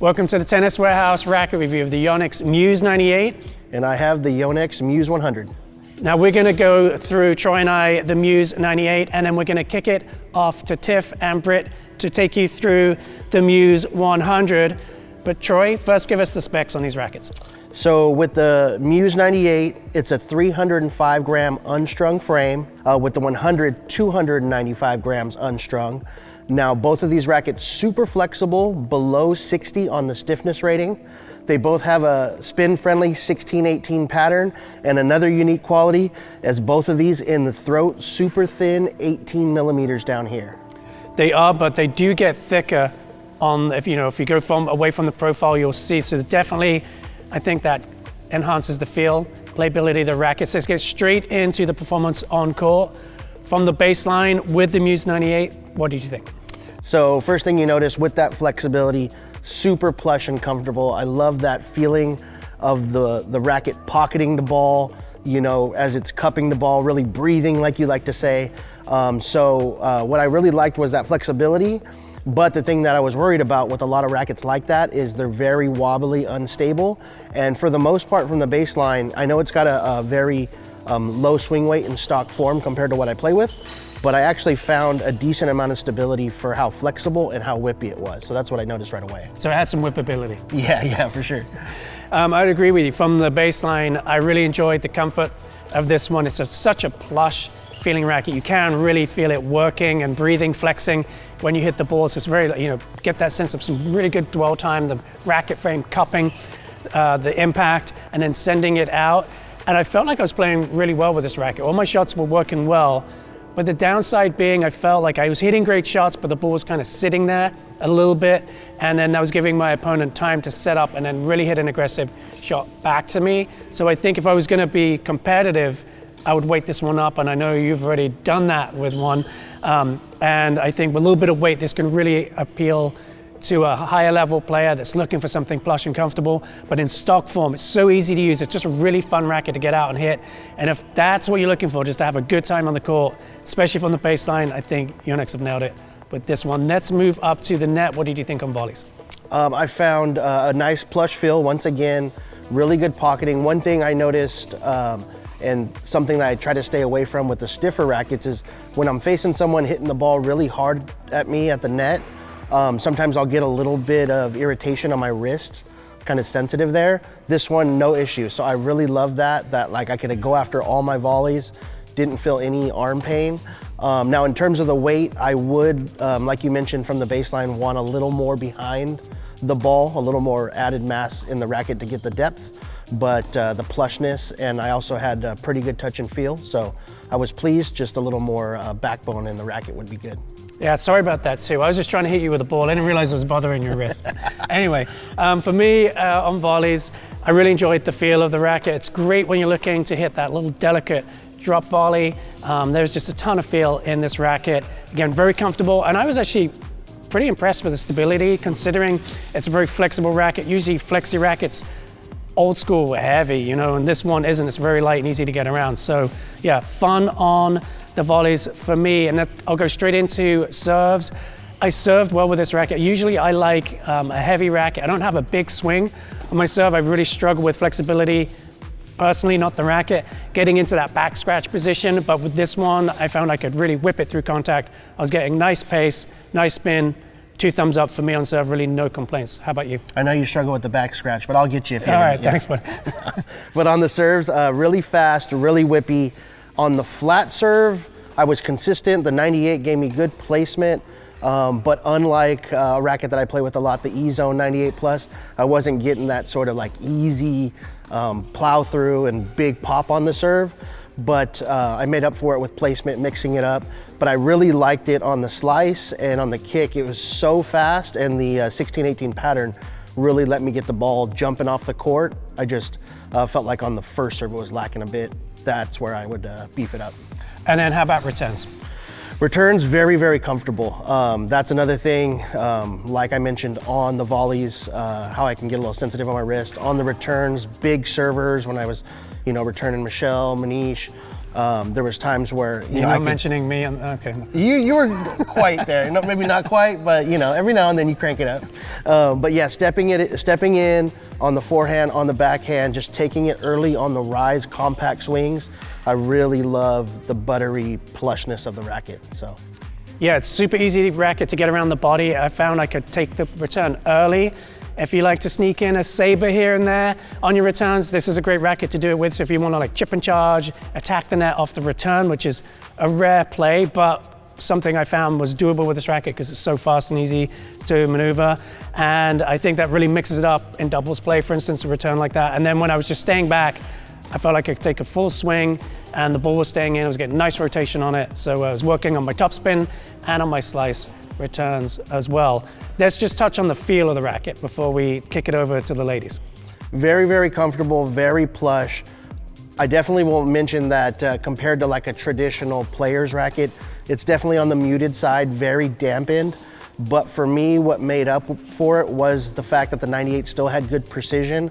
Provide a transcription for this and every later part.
Welcome to the Tennis Warehouse racket review of the Yonex Muse 98. And I have the Yonex Muse 100. Now we're going to go through, Troy and I, the Muse 98, and then we're going to kick it off to Tiff and Britt to take you through the Muse 100. But Troy, first give us the specs on these rackets. So with the Muse 98, it's a 305 gram unstrung frame. With the 100, 295 grams unstrung. Now both of these rackets super flexible, below 60 on the stiffness rating. They both have a spin-friendly 16-18 pattern, and another unique quality is both of these in the throat, super thin, 18 millimeters down here. They are, but they do get thicker on, if you go away from the profile, you'll see. So definitely, I think that enhances the feel, playability of the rackets. Let's get straight into the performance on court. From the baseline with the Muse 98, what did you think? So first thing you notice with that flexibility, super plush and comfortable. I love that feeling of the racket pocketing the ball, as it's cupping the ball, really breathing, like you like to say. What I really liked was that flexibility. But the thing that I was worried about with a lot of rackets like that is they're very wobbly, unstable. And for the most part from the baseline, I know it's got a very low swing weight and stock form compared to what I play with, but I actually found a decent amount of stability for how flexible and how whippy it was. So that's what I noticed right away. So it had some whippability. Yeah, for sure. I'd agree with you. From the baseline, I really enjoyed the comfort of this one. It's such a plush feeling racket. You can really feel it working and breathing, flexing when you hit the ball. So it's very, get that sense of some really good dwell time, the racket frame cupping, the impact, and then sending it out. And I felt like I was playing really well with this racket. All my shots were working well, but the downside being I felt like I was hitting great shots, but the ball was kind of sitting there a little bit, and then I was giving my opponent time to set up and then really hit an aggressive shot back to me. So I think if I was going to be competitive, I would weight this one up, and I know you've already done that with one. And I think with a little bit of weight, this can really appeal to a higher level player that's looking for something plush and comfortable, but in stock form, it's so easy to use. It's just a really fun racket to get out and hit. And if that's what you're looking for, just to have a good time on the court, especially from the baseline, I think Yonex have nailed it with this one. Let's move up to the net. What did you think on volleys? I found a nice plush feel, once again, really good pocketing. One thing I noticed, and something that I try to stay away from with the stiffer rackets is when I'm facing someone hitting the ball really hard at me at the net, sometimes I'll get a little bit of irritation on my wrist, kind of sensitive there. This one, no issue. So I really love that like I could go after all my volleys, didn't feel any arm pain. Now in terms of the weight, I would, like you mentioned from the baseline, want a little more behind the ball, a little more added mass in the racket to get the depth, but the plushness, and I also had a pretty good touch and feel. So I was pleased, just a little more backbone in the racket would be good. Yeah, sorry about that too. I was just trying to hit you with a ball. I didn't realize it was bothering your wrist. Anyway, for me on volleys, I really enjoyed the feel of the racket. It's great when you're looking to hit that little delicate drop volley. There's just a ton of feel in this racket. Again, very comfortable. And I was actually pretty impressed with the stability, considering it's a very flexible racket. Usually flexi rackets, old school, heavy, and this one isn't. It's very light and easy to get around. So yeah, fun on the volleys for me. And I'll go straight into serves. I served well with this racket. Usually I like a heavy racket. I don't have a big swing on my serve. I really struggle with flexibility. Personally, not the racket, getting into that back scratch position. But with this one, I found I could really whip it through contact. I was getting nice pace, nice spin, 2 thumbs up for me on serve, really no complaints. How about you? I know you struggle with the back scratch, but I'll get you if you All right, thanks, bud. But on the serves, really fast, really whippy. On the flat serve, I was consistent. The 98 gave me good placement, but unlike a racket that I play with a lot, the E-Zone 98 Plus, I wasn't getting that sort of like easy plow through and big pop on the serve. But I made up for it with placement, mixing it up. But I really liked it on the slice and on the kick. It was so fast, and the 16-18 pattern really let me get the ball jumping off the court. I just felt like on the first serve it was lacking a bit. That's where I would beef it up. And then how about returns? Returns, very, very comfortable. That's another thing, like I mentioned on the volleys, how I can get a little sensitive on my wrist. On the returns, big servers when I was, returning Michelle, Manish, There was times where you're not mentioning me. Okay. You were quite there. No, maybe not quite, but every now and then you crank it up. But yeah, stepping in on the forehand, on the backhand, just taking it early on the rise, compact swings. I really love the buttery plushness of the racket. So. Yeah, it's super easy racket to get around the body. I found I could take the return early. If you like to sneak in a saber here and there on your returns, this is a great racket to do it with. So if you want to like chip and charge, attack the net off the return, which is a rare play, but something I found was doable with this racket because it's so fast and easy to maneuver. And I think that really mixes it up in doubles play, for instance, a return like that. And then when I was just staying back, I felt like I could take a full swing and the ball was staying in. I was getting nice rotation on it. So I was working on my topspin and on my slice returns as well. Let's just touch on the feel of the racket before we kick it over to the ladies. Very, very comfortable, very plush. I definitely won't mention that compared to like a traditional player's racket, it's definitely on the muted side, very dampened. But for me, what made up for it was the fact that the 98 still had good precision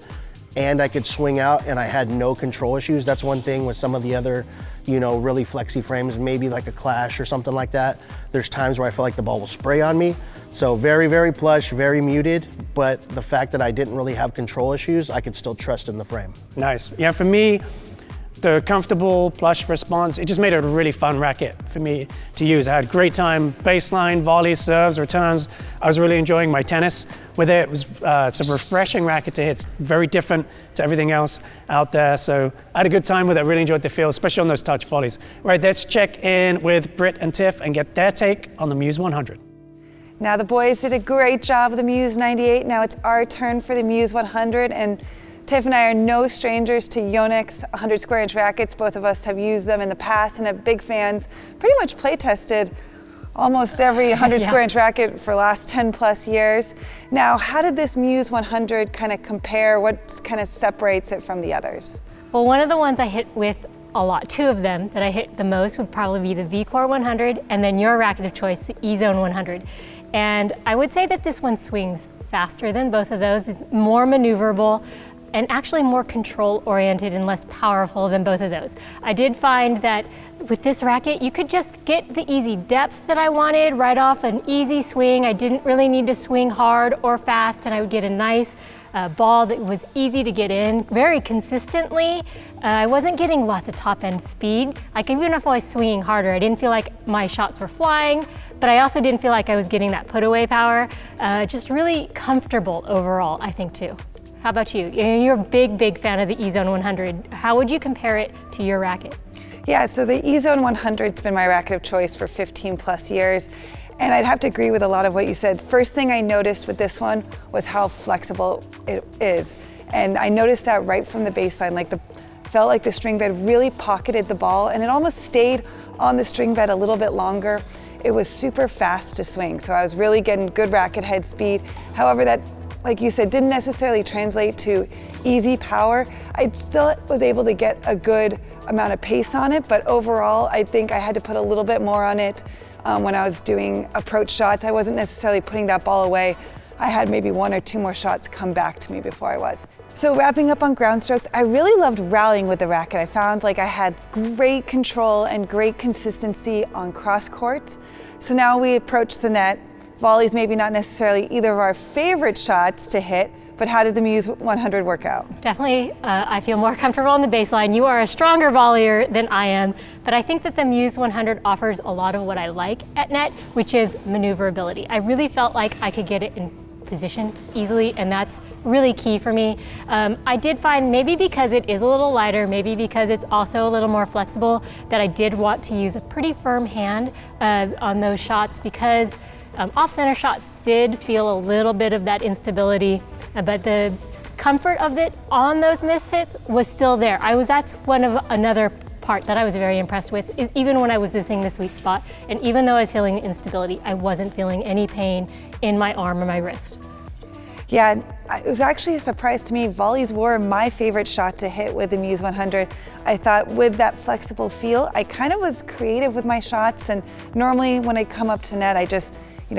and I could swing out and I had no control issues. That's one thing with some of the other, really flexy frames, maybe like a Clash or something like that. There's times where I feel like the ball will spray on me. So very, very plush, very muted, but the fact that I didn't really have control issues, I could still trust in the frame. Nice. Yeah, for me, the comfortable plush response, it just made it a really fun racket for me to use. I had a great time, baseline, volleys, serves, returns. I was really enjoying my tennis with it. It was it's a refreshing racket to hit. It's very different to everything else out there. So I had a good time with it. I really enjoyed the feel, especially on those touch volleys. Right, let's check in with Britt and Tiff and get their take on the Muse 100. Now the boys did a great job with the Muse 98. Now it's our turn for the Muse 100, and Tiff and I are no strangers to Yonex 100 square inch rackets. Both of us have used them in the past and are big fans. Pretty much play tested almost every 100 square inch racket for the last 10 plus years. Now, how did this Muse 100 kind of compare? What kind of separates it from the others? Well, one of the ones I hit with a lot, two of them that I hit the most would probably be the V-Core 100 and then your racket of choice, the E-Zone 100. And I would say that this one swings faster than both of those. It's more maneuverable and actually more control oriented and less powerful than both of those. I did find that with this racket, you could just get the easy depth that I wanted right off an easy swing. I didn't really need to swing hard or fast, and I would get a nice ball that was easy to get in very consistently. I wasn't getting lots of top end speed. Like even if I was swinging harder, I didn't feel like my shots were flying, but I also didn't feel like I was getting that put away power. Just really comfortable overall, I think too. How about you? You're a big, big fan of the E-Zone 100. How would you compare it to your racket? Yeah, so the E-Zone 100's been my racket of choice for 15 plus years. And I'd have to agree with a lot of what you said. First thing I noticed with this one was how flexible it is. And I noticed that right from the baseline, felt like the string bed really pocketed the ball and it almost stayed on the string bed a little bit longer. It was super fast to swing, so I was really getting good racket head speed. However, that, like you said, didn't necessarily translate to easy power. I still was able to get a good amount of pace on it, but overall, I think I had to put a little bit more on it when I was doing approach shots. I wasn't necessarily putting that ball away. I had maybe one or two more shots come back to me before I was. So wrapping up on ground strokes, I really loved rallying with the racket. I found like I had great control and great consistency on cross court. So now we approach the net. Volleys maybe not necessarily either of our favorite shots to hit, but how did the Muse 100 work out? Definitely, I feel more comfortable on the baseline. You are a stronger volleyer than I am, but I think that the Muse 100 offers a lot of what I like at net, which is maneuverability. I really felt like I could get it in position easily, and that's really key for me. I did find, maybe because it is a little lighter, maybe because it's also a little more flexible, that I did want to use a pretty firm hand on those shots, because off-center shots did feel a little bit of that instability, but the comfort of it on those missed hits was still there. That's another part that I was very impressed with, is even when I was visiting the sweet spot, and even though I was feeling instability, I wasn't feeling any pain in my arm or my wrist. Yeah, it was actually a surprise to me. Volleys were my favorite shot to hit with the Muse 100. I thought with that flexible feel, I kind of was creative with my shots, and normally when I come up to net, I just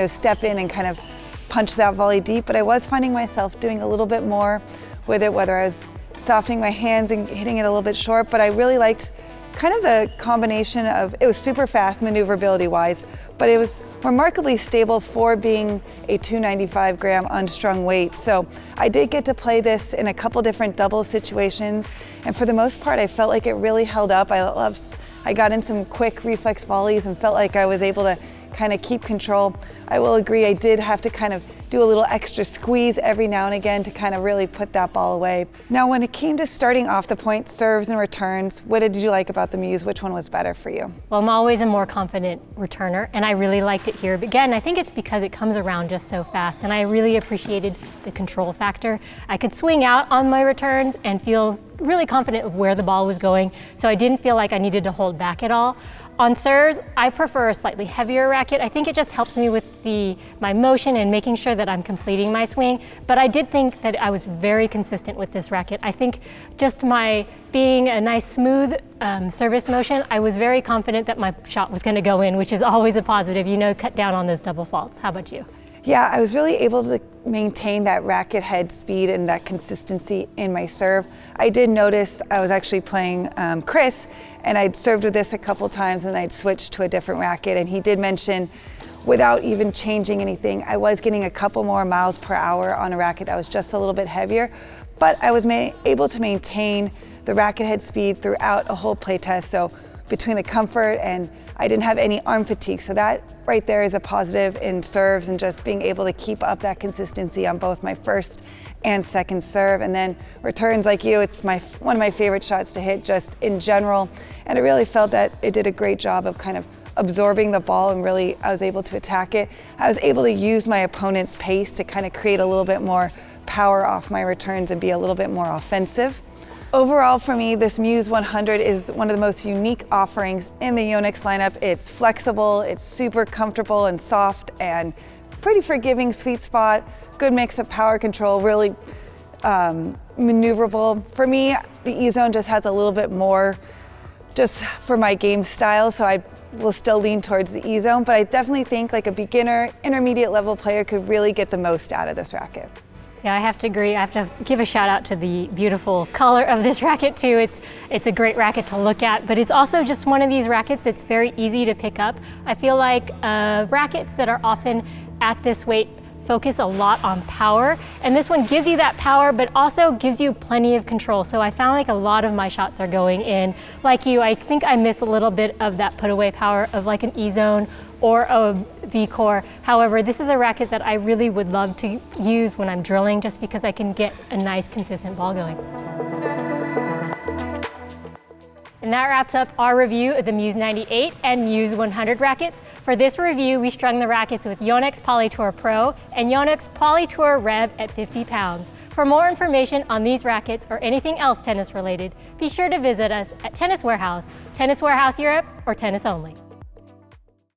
step in and kind of punch that volley deep, but I was finding myself doing a little bit more with it, whether I was softening my hands and hitting it a little bit short, but I really liked kind of the combination of, it was super fast maneuverability wise, but it was remarkably stable for being a 295 gram unstrung weight. So I did get to play this in a couple different double situations, and for the most part I felt like it really held up. I got in some quick reflex volleys and felt like I was able to kind of keep control. I will agree, I did have to kind of do a little extra squeeze every now and again to kind of really put that ball away. Now, when it came to starting off the point, serves and returns, what did you like about the Muse? Which one was better for you? Well, I'm always a more confident returner, and I really liked it here. But again, I think it's because it comes around just so fast, and I really appreciated the control factor. I could swing out on my returns and feel really confident of where the ball was going, so I didn't feel like I needed to hold back at all. On serves, I prefer a slightly heavier racket. I think it just helps me with my motion and making sure that I'm completing my swing, but I did think that I was very consistent with this racket. I think just being a nice smooth service motion, I was very confident that my shot was gonna go in, which is always a positive, cut down on those double faults. How about you? Yeah, I was really able to maintain that racket head speed and that consistency in my serve. I did notice I was actually playing Chris, and I'd served with this a couple times and I'd switched to a different racket, and he did mention without even changing anything, I was getting a couple more miles per hour on a racket that was just a little bit heavier, but I was able to maintain the racket head speed throughout a whole play test. So between the comfort and I didn't have any arm fatigue. So that right there is a positive in serves and just being able to keep up that consistency on both my first and second serve. And then returns, like you, it's one of my favorite shots to hit just in general. And I really felt that it did a great job of kind of absorbing the ball, and really I was able to attack it. I was able to use my opponent's pace to kind of create a little bit more power off my returns and be a little bit more offensive. Overall, for me, this Muse 100 is one of the most unique offerings in the Yonex lineup. It's flexible, it's super comfortable and soft, and pretty forgiving sweet spot. Good mix of power control, really maneuverable. For me, the E-Zone just has a little bit more just for my game style, so I will still lean towards the E-Zone, but I definitely think like a beginner, intermediate level player could really get the most out of this racket. Yeah, I have to agree. I have to give a shout out to the beautiful color of this racket too. It's a great racket to look at, but it's also just one of these rackets that's very easy to pick up. I feel like rackets that are often at this weight focus a lot on power, and this one gives you that power but also gives you plenty of control. So I found like a lot of my shots are going in. Like you, I think I miss a little bit of that put away power of like an E-Zone or a V-Core. However, this is a racket that I really would love to use when I'm drilling, just because I can get a nice consistent ball going. And that wraps up our review of the Muse 98 and Muse 100 rackets. For this review, we strung the rackets with Yonex Polytour Pro and Yonex Polytour Rev at 50 pounds. For more information on these rackets or anything else tennis related, be sure to visit us at Tennis Warehouse, Tennis Warehouse Europe, or Tennis Only.